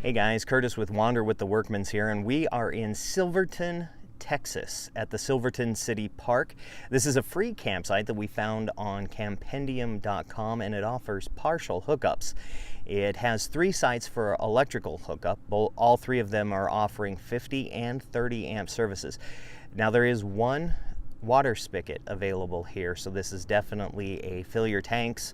Hey guys, Curtis with Wander with the Workmans here, and we are in Silverton, Texas at the Silverton City Park. This is a free campsite that we found on campendium.com, and it offers partial hookups. It has 3 sites for electrical hookup. All 3 of them are offering 50 and 30 amp services. Now there is one water spigot available here, so this is definitely a fill your tanks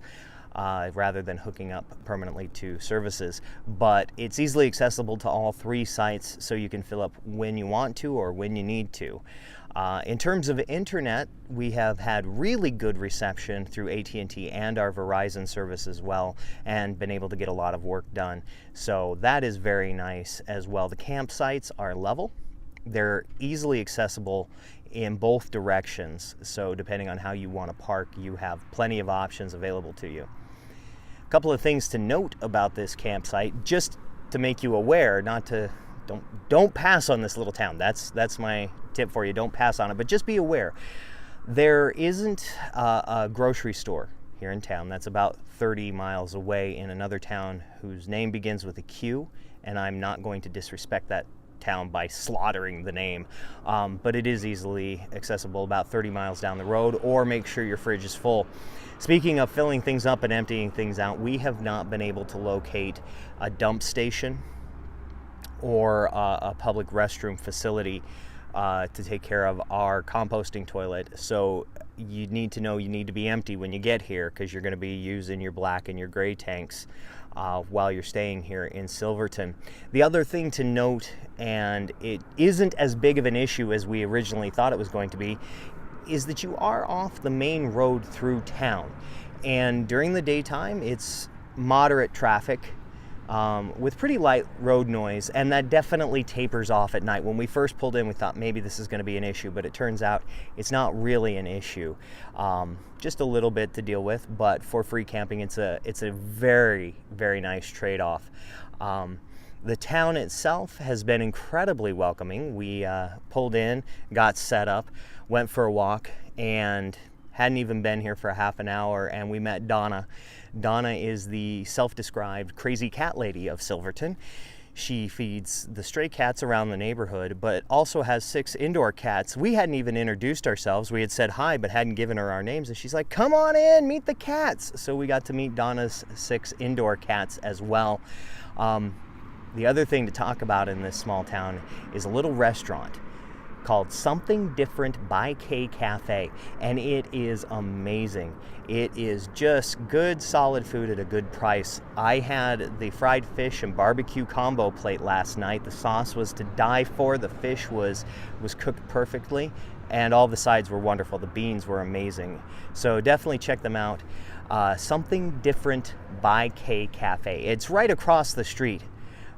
rather than hooking up permanently to services. But it's easily accessible to all 3 sites, so you can fill up when you want to or when you need to. In terms of internet, we have had really good reception through AT&T and our Verizon service as well, and been able to get a lot of work done. So that is very nice as well. The campsites are level. They're easily accessible in both directions, so depending on how you want to park, you have plenty of options available to you. A couple of things to note about this campsite, just to make you aware, don't pass on this little town. That's my tip for you. Don't pass on it, but just be aware. There isn't a grocery store here in town. That's about 30 miles away in another town whose name begins with a Q, and I'm not going to disrespect that town by slaughtering the name, but it is easily accessible about 30 miles down the road, or make sure your fridge is full. Speaking of filling things up and emptying things out, we have not been able to locate a dump station or a public restroom facility to take care of our composting toilet. So you need to know you need to be empty when you get here, because you're going to be using your black and your gray tanks while you're staying here in Silverton. The other thing to note, and it isn't as big of an issue as we originally thought it was going to be, is that you are off the main road through town. And during the daytime, it's moderate traffic with pretty light road noise, and that definitely tapers off at night. When we first pulled in, we thought maybe this is going to be an issue, but it turns out it's not really an issue. Just a little bit to deal with, but for free camping, it's a very, very nice trade-off. The town itself has been incredibly welcoming. We pulled in, got set up, went for a walk, and hadn't even been here for a half an hour, and we met Donna. Donna is the self-described crazy cat lady of Silverton. She feeds the stray cats around the neighborhood, but also has 6 indoor cats. We hadn't even introduced ourselves. We had said hi, but hadn't given her our names, and she's like, "Come on in, meet the cats." So we got to meet Donna's 6 indoor cats as well. The other thing to talk about in this small town is a little restaurant called Something Different by K Cafe, and it is amazing. It is just good, solid food at a good price. I had the fried fish and barbecue combo plate last night. The sauce was to die for. The fish was cooked perfectly, and all the sides were wonderful. The beans were amazing. So definitely check them out. Something Different by K Cafe. It's right across the street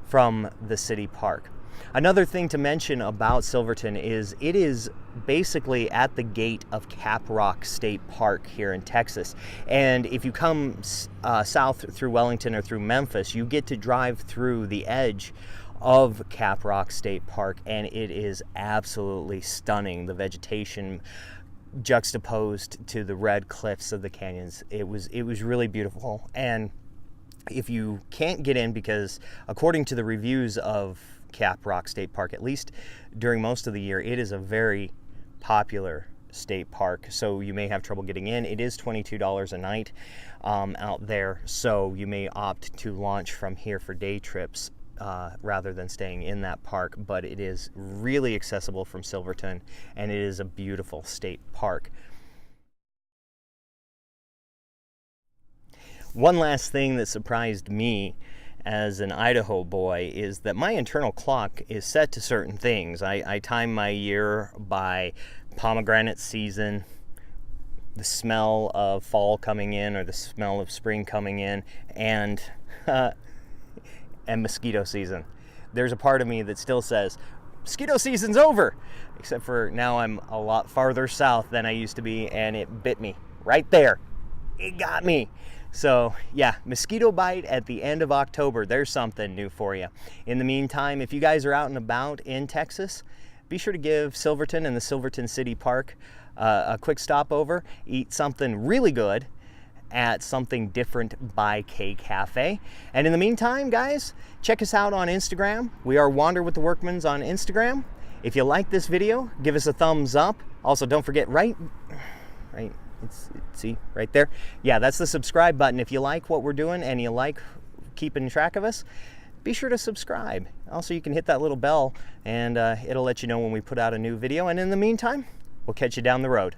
from the city park. Another thing to mention about Silverton is it is basically at the gate of Caprock State Park here in Texas. And if you come south through Wellington or through Memphis, you get to drive through the edge of Caprock State Park, and it is absolutely stunning. The vegetation juxtaposed to the red cliffs of the canyons. It was really beautiful. And if you can't get in, because according to the reviews of Caprock State Park, at least during most of the year, it is a very popular state park, so you may have trouble getting in. It is $22 a night out there, so you may opt to launch from here for day trips rather than staying in that park, but it is really accessible from Silverton, and it is a beautiful state park. One last thing that surprised me as an Idaho boy is that my internal clock is set to certain things. I time my year by pomegranate season, the smell of fall coming in or the smell of spring coming in, and mosquito season. There's a part of me that still says, mosquito season's over, except for now I'm a lot farther south than I used to be, and it bit me right there. It got me. So yeah, mosquito bite at the end of October. There's something new for you. In the meantime, if you guys are out and about in Texas, be sure to give Silverton and the Silverton City Park a quick stopover, eat something really good, at Something Different by K Cafe. And in the meantime, guys, check us out on Instagram. We are Wander with the Workmans on Instagram. If you like this video, give us a thumbs up. Also, don't forget, see right there? Yeah, that's the subscribe button. If you like what we're doing and you like keeping track of us, be sure to subscribe. Also, you can hit that little bell and it'll let you know when we put out a new video. And in the meantime, we'll catch you down the road.